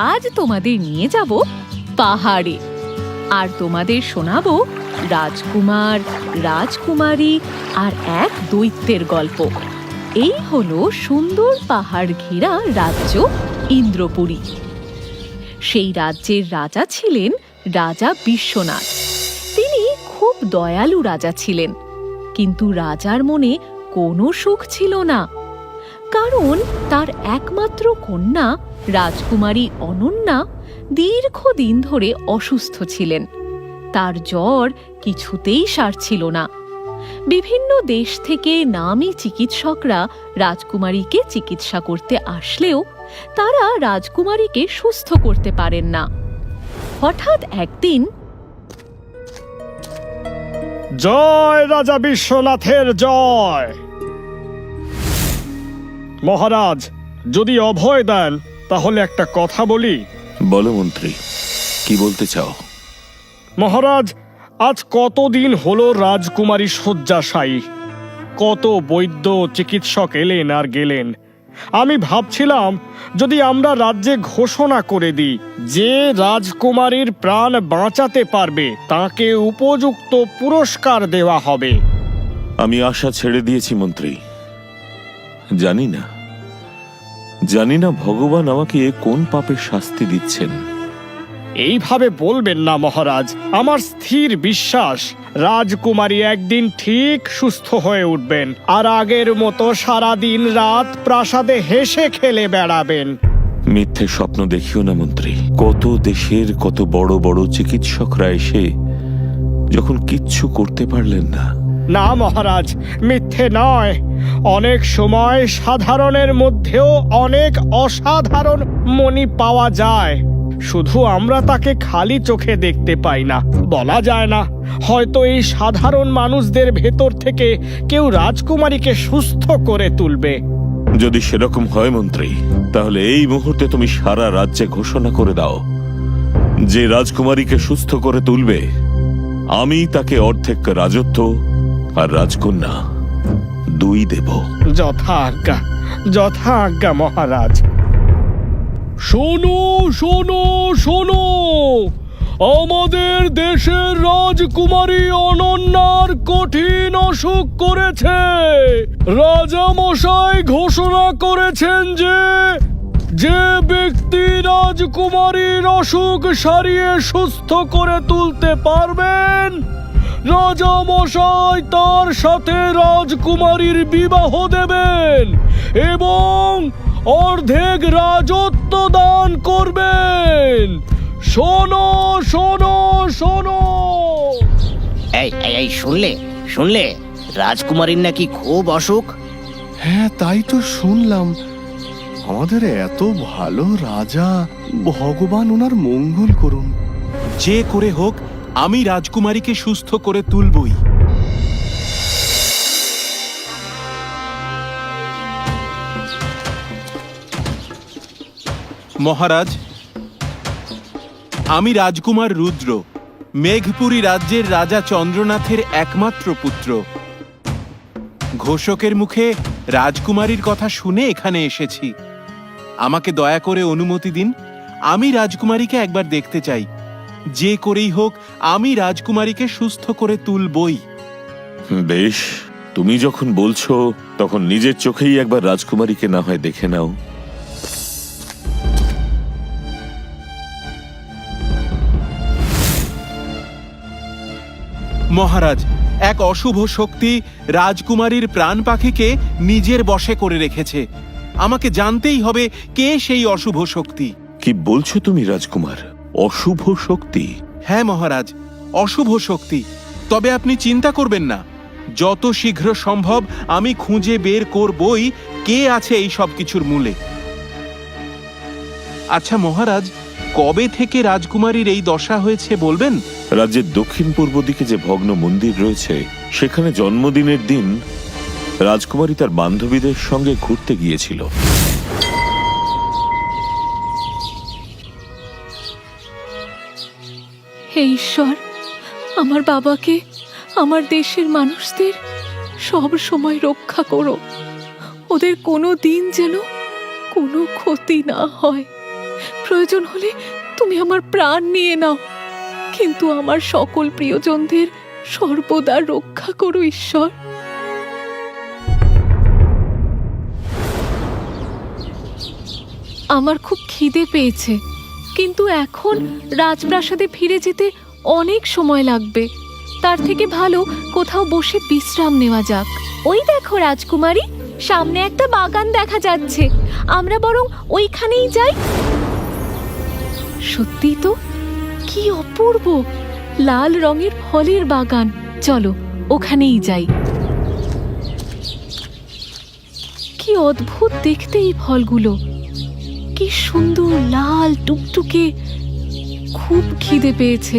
আজ তোমাদের নিয়ে যাব পাহাড়ে, আর তোমাদের শোনাবো রাজকুমার, রাজকুমারী আর এক দৈত্যের গল্প। এই হলো সুন্দর পাহাড় ঘেরা রাজ্য ইন্দ্রপুরী। সেই রাজ্যের রাজা ছিলেন রাজা বিশ্বনাথ। তিনি খুব দয়ালু রাজা ছিলেন, কিন্তু রাজার মনে কোনো সুখ ছিল না, কারণ তার একমাত্র কন্যা রাজকুমারী অনন্যা দীর্ঘদিন ধরে অসুস্থ ছিলেন। তার জ্বর কিছুতেই সারছিল না। বিভিন্ন দেশ থেকে নামী চিকিৎসকরা রাজকুমারীকে চিকিৎসা করতে আসলেও তারা রাজকুমারীকে সুস্থ করতে পারেন না। হঠাৎ একদিন, জয় রাজা বিশ্বনাথের জয়। মহারাজ, যদি অভয় দেন তাহলে একটা কথা বলি। বলো মন্ত্রী, কি বলতে চাও? মহারাজ, আজ কতদিন হলো রাজকুমারী শয্যাশায়ী। কত বৈদ্য চিকিৎসক এলেন আর গেলেন। আমি ভাবছিলাম যদি আমরা রাজ্যে ঘোষণা করে দিই যে রাজকুমারীর প্রাণ বাঁচাতে পারবে তাকে উপযুক্ত পুরস্কার দেওয়া হবে। আমি আশা ছেড়ে দিয়েছি মন্ত্রী। জানি না ভগবান আমাকে কোন পাপের শাস্তি দিচ্ছেন। এইভাবে বলবেন না মহারাজ। আমার স্থির বিশ্বাস রাজকুমারী একদিন ঠিক সুস্থ হয়ে উঠবেন আর আগের মতো সারা দিন রাত প্রাসাদে হেসে খেলে বেড়াবেন। মিথ্যে স্বপ্ন দেখিও না মন্ত্রী। কত দেশের কত বড় বড় চিকিৎসকরা এসে যখন কিচ্ছু করতে পারলেন না। না মহারাজ, মিথ্যে নয়। অনেক সময় সাধারণের মধ্যেও অনেক অসাধারণ মণি পাওয়া যায়, শুধু আমরা তাকে খালি চোখে দেখতে পাই না। বলা যায় না, হয়তো এই সাধারণ মানুষদের ভেতর থেকে কেউ রাজকুমারীকে সুস্থ করে তুলবে। যদি সেরকম হয় মন্ত্রী, তাহলে এই মুহূর্তে তুমি সারা রাজ্যে ঘোষণা করে দাও যে রাজকুমারীকে সুস্থ করে তুলবে আমি তাকে অর্ধেক রাজত্ব আর রাজকন্যা দুই দেব। যথা আজ্ঞা, যথা আজ্ঞা মহারাজ। শোনো শোনো শোনো, আমাদের দেশের রাজকুমারী অনন্যার কঠিন অসুখ করেছে। রাজা মশাই ঘোষণা করেছেন যে যে ব্যক্তি রাজকুমারীর অসুখ সারিয়ে সুস্থ করে তুলতে পারবেন, রাজা মশাই তার সাথে রাজকুমারীর বিবাহ দেবেন এবং অর্ধেক রাজত্ব দান করবেন। শোনো শোনো শোনো। এই শুনলে রাজকুমারীর নাকি খুব অসুখ। হ্যাঁ, তাই তো শুনলাম। আমাদের এত ভালো রাজা, ভগবান ওনার মঙ্গল করুন। যে করে হোক আমি রাজকুমারীকে সুস্থ করে তুলবই। মহারাজ, আমি রাজকুমার রুদ্র, মেঘপুরী রাজ্যের রাজা চন্দ্রনাথের একমাত্র পুত্র। ঘোষকের মুখে রাজকুমারীর কথা শুনে এখানে এসেছি। আমাকে দয়া করে অনুমতি দিন, আমি রাজকুমারীকে একবার দেখতে চাই। যে করেই হোক আমি রাজকুমারীকে সুস্থ করে তুলবই। বেশ, তুমি যখন বলছো তখন নিজের চোখেই একবার রাজকুমারীকে না হয় দেখে নাও। মহারাজ, এক অশুভ শক্তি রাজকুমারীর প্রাণ পাখিকে নিজের বশে করে রেখেছে। আমাকে জানতেই হবে কে সেই অশুভ শক্তি। কি বলছো তুমি রাজকুমার? অশুভ শক্তি? হ্যাঁ মহারাজ, অশুভ শক্তি। তবে আপনি চিন্তা করবেন না, যত শীঘ্র সম্ভব আমি খুঁজে বের করবই কে আছে এই সব কিছুর মূলে। আচ্ছা মহারাজ, কবে থেকে রাজকুমারীর এই দশা হয়েছে বলবেন? রাজ্যের দক্ষিণ পূর্ব দিকে যে ভগ্ন মন্দির রয়েছে সেখানে জন্মদিনের দিন রাজকুমারী তার বান্ধবীদের সঙ্গে ঘুরতে গিয়েছিল। হে ঈশ্বর, আমার বাবাকে, আমার দেশের মানুষদের সব সময় রক্ষা করো। ওদের কোনো দিন যেন কোনো ক্ষতি না হয়। প্রয়োজন হলে তুমি আমার প্রাণ নিয়ে নাও, কিন্তু আমার সকল প্রিয়জনদের সর্বদা রক্ষা করো ঈশ্বর। আমার খুব খিদে পেয়েছে, কিন্তু এখন রাজপ্রাসাদে ফিরে যেতে অনেক সময় লাগবে। তার থেকে ভালো কোথাও বসে বিশ্রাম নেওয়া যাক। ওই দেখো রাজকুমারী, সামনে একটা বাগান দেখা যাচ্ছে, আমরা বরং ওইখানেই যাই। সত্যি তো, কি অপূর্ব লাল রঙের ফলের বাগান। চলো ওখানেই যাই। কি অদ্ভুত দেখতে এই ফলগুলো, কি সুন্দর লাল টুকটুকে। খুব খিদে পেয়েছে,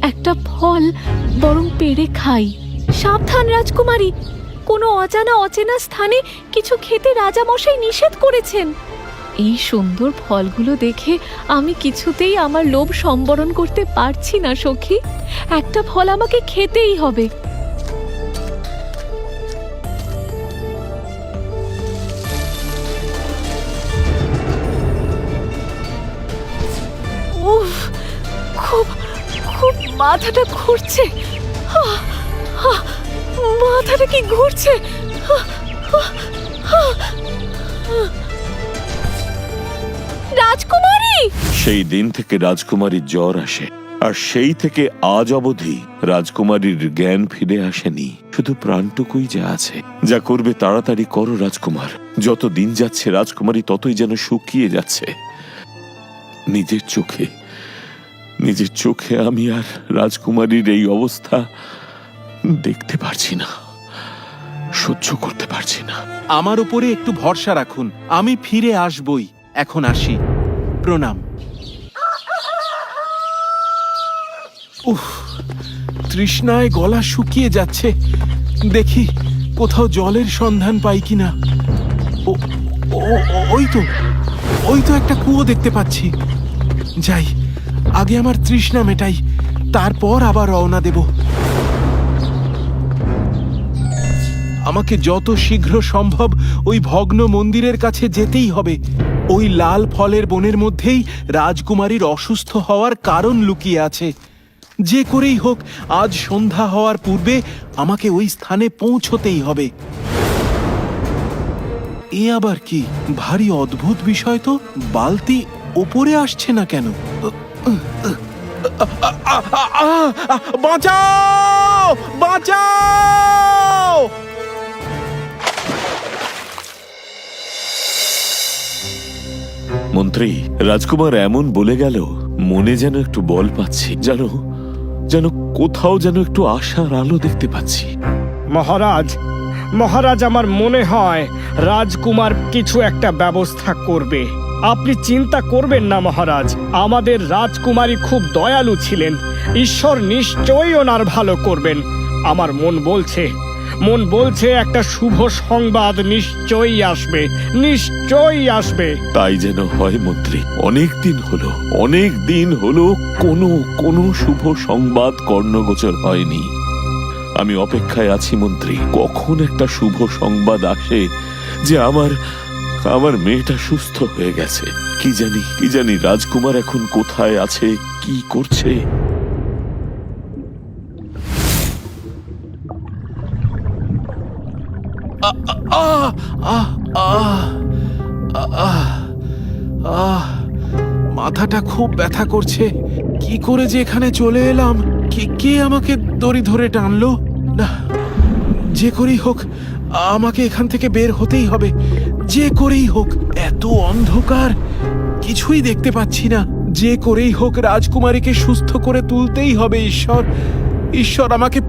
একটা ফল বরং পেড়ে খাই। সাবধান রাজকুমারী, কোনো অজানা অচেনা স্থানে কিছু খেতে রাজামশাই নিষেধ করেছেন। এই সুন্দর ফলগুলো দেখে আমি কিছুতেই আমার লোভ সম্বরণ করতে পারছি না সখী। একটা ফল আমাকে খেতেই হবে। উফ, খুব খুব মাথাটা ঘুরছে। আহ, আহ, মাথাটা কি ঘুরছে। রাজকুমারী! সেই দিন থেকে রাজকুমারীর জ্বর আসে, আর সেই থেকে আজ অবধি রাজকুমারীর জ্ঞান ফিরে আসেনি। শুধু প্রাণটুকুই যা আছে। যা করবে তাড়াতাড়ি করো রাজকুমার। যত দিন যাচ্ছে রাজকুমারী ততই যেন শুকিয়ে যাচ্ছে। নিজের চোখে আমি আর রাজকুমারীর এই অবস্থা দেখতে পারছি না, সহ্য করতে পারছি না। আমার উপরে একটু ভরসা রাখুন, আমি ফিরে আসবই। এখন আসি, প্রণাম। উফ, তৃষ্ণায় গলা শুকিয়ে যাচ্ছে। দেখি কোথাও জলের সন্ধান পাই কিনা। ওই তো একটা কুয়ো দেখতে পাচ্ছি। যাই, আগে আমার তৃষ্ণা মেটাই, তারপর আবার রওনা দেব। আমাকে যত শীঘ্র সম্ভব ওই ভগ্ন মন্দিরের কাছে যেতেই হবে। ওই লাল ফলের বনের মধ্যেই রাজকুমারীর অসুস্থ হওয়ার কারণ লুকিয়ে আছে। যে করেই হোক আজ সন্ধ্যা হওয়ার পূর্বে আমাকে ওই স্থানে পৌঁছতেই হবে। এ আবার কি ভারী অদ্ভুত বিষয় তো। বালতি ওপরে আসছে না কেন? বাঁচাও, বাঁচাও! মন্ত্রী, রাজকুমার এমন বলে গেল, মনে যেন একটু বল পাচ্ছি। যেন কোথাও যেন একটু আশার আলো দেখতে পাচ্ছি। মহারাজ, আমার মনে হয় রাজকুমার কিছু একটা ব্যবস্থা করবে। আপনি চিন্তা করবেন না মহারাজ। আমাদের রাজকুমারী খুব দয়ালু ছিলেন, ঈশ্বর নিশ্চয়ই ওনার ভালো করবেন। আমার মন বলছে একটা শুভ সংবাদ নিশ্চয়ই আসবে। তাই যেন হয় মন্ত্রী। অনেক দিন হলো কোনো শুভ সংবাদ কর্ণগোচর হয়নি। আমি অপেক্ষায় আছি মন্ত্রী, কখন একটা শুভ সংবাদ আসে যে আমার মেয়েটা সুস্থ হয়ে গেছে। কি জানি রাজকুমার এখন কোথায় আছে, কি করছে। মাথাটা খুব ব্যথা করছে। কি করে যে এখানে চলে এলাম? কে আমাকে দড়ি ধরে টানলো? না, যে করেই হোক আমাকে এখান থেকে বের হতেই হবে। যে করেই হোক। এত অন্ধকার, কিছুই দেখতে পাচ্ছি না। যে করেই হোক রাজকুমারীকে সুস্থ করে তুলতেই হবে। ঈশ্বর আমাকে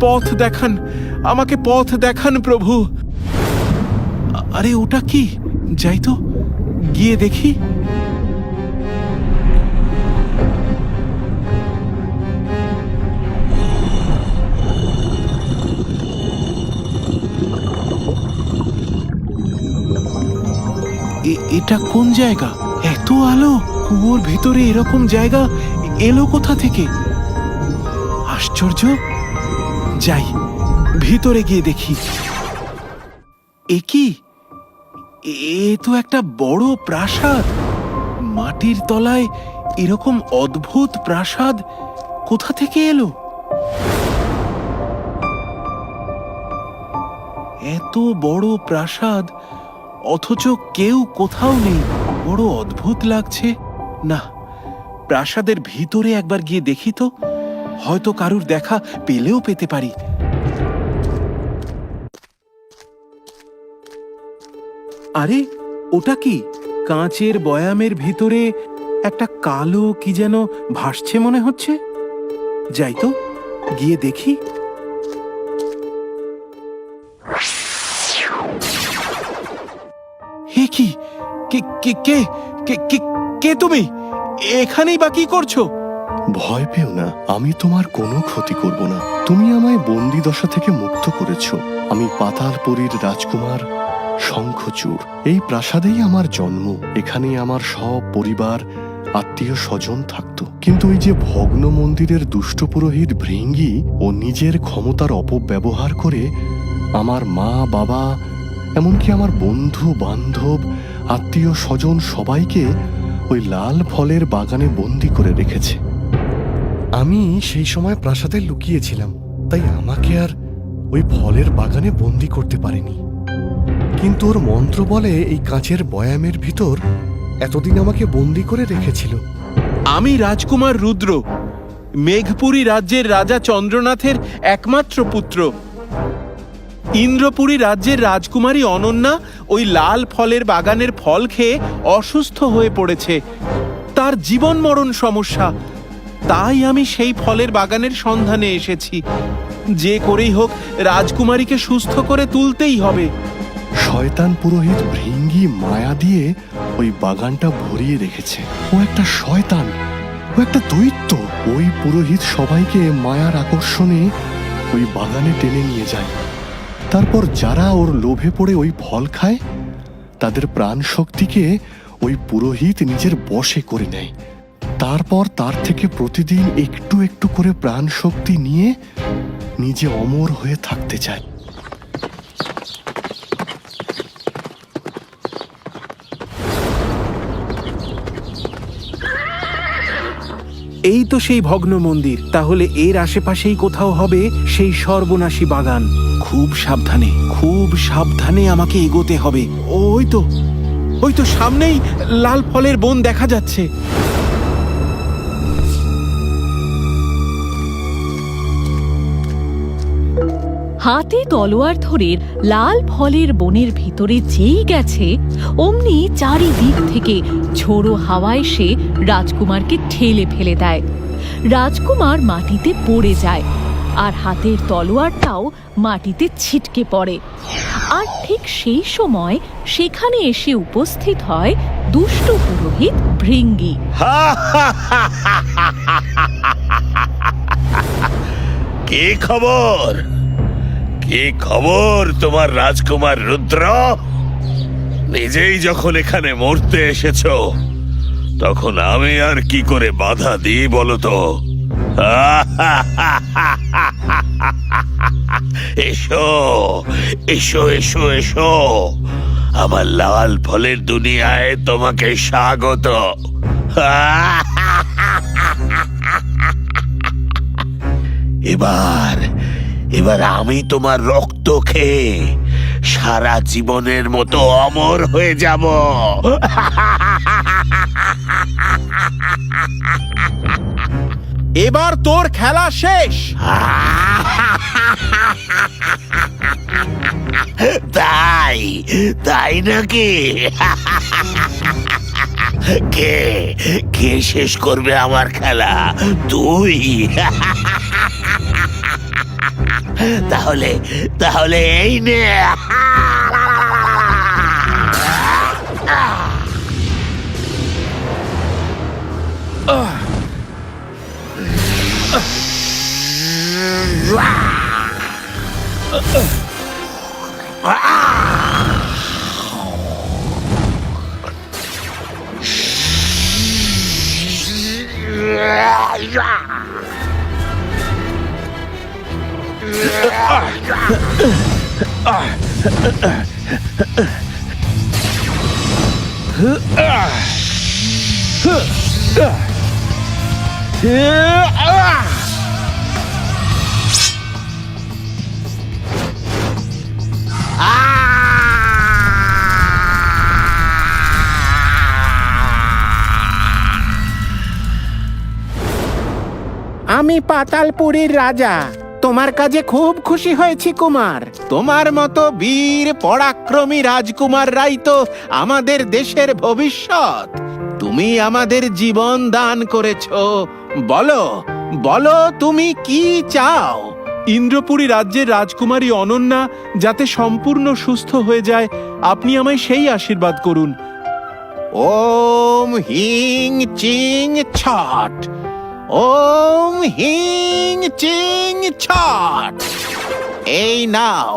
পথ দেখান প্রভু। আরে ওটা কি? যাই তো, গিয়ে দেখি। এটা কোন জায়গা? এত আলো! কুয়োর ভিতরে এরকম জায়গা এলো কোথা থেকে? আশ্চর্য। যাই, ভিতরে গিয়ে দেখি। এ কি? এ তো একটা বড় প্রাসাদ। মাটির তলায় এরকম অদ্ভুত প্রাসাদ কোথা থেকে এলো? এত বড় প্রাসাদ, অথচ কেউ কোথাও নেই। বড় অদ্ভুত লাগছে। না, প্রাসাদের ভিতরে একবার গিয়ে দেখি তো, হয়তো কারুর দেখা পেলেও পেতে পারি। আরে, ওটা কি? কাঁচের বয়ামের ভিতরে একটা কালো কি যেন ভাসছে মনে হচ্ছে। যাই তো, গিয়ে দেখি। হে কি, কে কে কে কে কে কে তুমি? এখানেই বা কি করছো? ভয় পেও না, আমি তোমার কোনো ক্ষতি করব না। তুমি আমায় বন্দি দশা থেকে মুক্ত করেছ। আমি পাতালপুরীর রাজকুমার শঙ্খচূড়। এই প্রাসাদেই আমার জন্ম। এখানেই আমার সব পরিবার, আত্মীয় স্বজন থাকতো। কিন্তু ওই যে ভগ্ন মন্দিরের দুষ্ট পুরোহিত ভৃঙ্গি ও নিজের ক্ষমতার অপব্যবহার করে আমার মা, বাবা, এমনকি আমার বন্ধু বান্ধব, আত্মীয় স্বজন সবাইকে ওই লাল ফলের বাগানে বন্দি করে রেখেছে। আমি সেই সময় প্রাসাদে লুকিয়েছিলাম, তাই আমাকে আর ওই ফলের বাগানে বন্দি করতে পারেনি। কিন্তু ওর মন্ত্র বলে এই কাঁচের বয়ামের ভিতর এতদিন আমাকে বন্দি করে রেখেছিল। আমি রাজকুমার রুদ্র, মেঘপুরী রাজ্যের রাজা চন্দ্রনাথের একমাত্র পুত্র। ইন্দ্রপুরী রাজ্যের রাজকুমারী অনন্যা ওই লাল ফলের বাগানের ফল খেয়ে অসুস্থ হয়ে পড়েছে। তার জীবন মরণ সমস্যা। তাই আমি সেই ফলের বাগানের সন্ধানে এসেছি। যে করেই হোক রাজকুমারীকে সুস্থ করে তুলতেই হবে। শয়তান পুরোহিত ভৃঙ্গি মায়া দিয়ে ওই বাগানটা ভরিয়ে রেখেছে। ও একটা শয়তান, ও একটা দৈত্য। ওই পুরোহিত সবাইকে মায়ার আকর্ষণে ওই বাগানে টেনে নিয়ে যায়। তারপর যারা ওর লোভে পড়ে ওই ফল খায়, তাদের প্রাণ শক্তিকে ওই পুরোহিত নিজের বশে করে নেয়। তারপর তার থেকে প্রতিদিন একটু একটু করে প্রাণ শক্তি নিয়ে নিজে অমর হয়ে থাকতে চায়। এই তো সেই ভগ্ন মন্দির। তাহলে এর আশেপাশেই কোথাও হবে সেই সর্বনাশী বাগান। খুব সাবধানে, খুব সাবধানে আমাকে এগোতে হবে। ওই তো সামনেই লাল ফলের বন দেখা যাচ্ছে। হাতে তলোয়ার ধরে লাল ফলের বনের ভিতরে যেই গেছে, অমনি চারিদিক থেকে ঝোড়ো হাওয়া এসে রাজকুমারকে ঠেলে ফেলে দেয়। রাজকুমার মাটিতে পড়ে যায়, আর হাতের তলোয়ারটাও মাটিতে ছিটকে পড়ে। আর ঠিক সেই সময় সেখানে এসে উপস্থিত হয় দুষ্ট পুরোহিত ভৃঙ্গি। কি খবর? কি খবর তোমার রাজকুমার রুদ্র? নিজেই যখন এখানে মরতে এসেছো, তখন আমি আর কি করে বাধা দিই বলো তো? এসো এসো এসো এসো, আমার লাল ফলের দুনিয়ায় তোমাকে স্বাগত। এবার আমি তোমার রক্ত খেয়ে সারা জীবনের মতো অমর হয়ে যাব। এবার তোর খেলা শেষ। তাই নাকি? কে শেষ করবে আমার খেলা? তুই? তাহলে এই নে। আমি পাতালপুরীর রাজা। তোমার কাজে খুব খুশি হয়েছি কুমার। তোমার মতো বীর পরাক্রমী রাজকুমাররাই তো আমাদের দেশের ভবিষ্যৎ। তুমি আমাদের জীবন দান করেছো। বলো বলো তুমি কি চাও? ইন্দ্রপুরী রাজ্যের রাজকুমারী অনন্যা যাতে সম্পূর্ণ সুস্থ হয়ে যায়, আপনি আমায় সেই আশীর্বাদ করুন। ওম হিং চিং ছট, ওম হিং চিং ছট। এই নাও,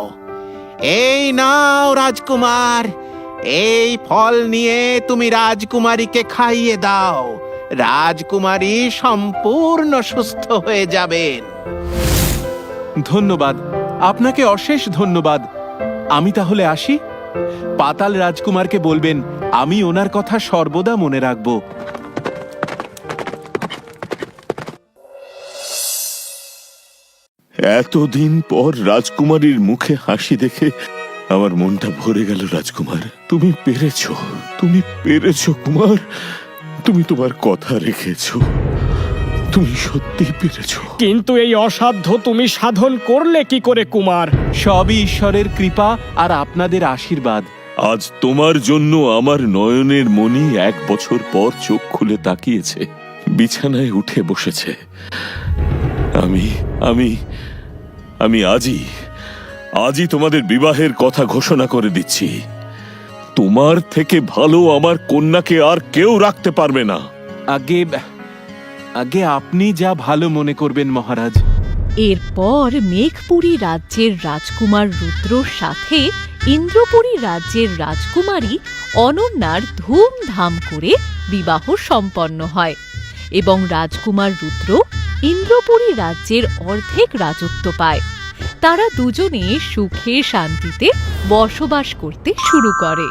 এই নাও রাজকুমার। এই ফল নিয়ে তুমি রাজকুমারীকে খাইয়ে দাও। রাজকুমারী সম্পূর্ণ সুস্থ হয়ে যাবেন। ধন্যবাদ, আপনাকে অশেষ ধন্যবাদ। আমি তাহলে আসি। পাতাল রাজকুমারকে বলবেন আমি ওনার কথা সর্বদা মনে রাখব। এতদিন পর রাজকুমারীর মুখে হাসি দেখে আমার মনটা ভরে গেল। রাজকুমার, তুমি পেরেছো, তুমি পেরেছো কুমার। তুমি তোমার কথা রেখেছো, তুমি সত্যি পেরেছো। কিন্তু এই অসাধ্য তুমি সাধন করলে কি করে কুমার? সবই ঈশ্বরের কৃপা আর আপনাদের আশীর্বাদ। আজ তোমার জন্য আমার নয়নের মণি 1 বছর পর চোখ খুলে তাকিয়েছে, বিছানায় উঠে বসেছে। আমি আমি আমি আজই তোমাদের বিবাহের কথা ঘোষণা করে দিচ্ছি। তোমার থেকে ভালো আমার কন্যাকে আর কেউ রাখতে পারবে না। আগে আগে আপনি যা ভালো মনে করবেন মহারাজ। এরপর মেঘপুরী রাজ্যের রাজকুমার রুদ্রর সাথে ইন্দ্রপুরী রাজ্যের রাজকুমারী অনন্যার ধুমধাম করে বিবাহ সম্পন্ন হয় এবং রাজকুমার রুদ্র ইন্দ্রপুরী রাজ্যের অর্ধেক রাজত্ব পায়। তারা দুজনে সুখে শান্তিতে বসবাস করতে শুরু করে।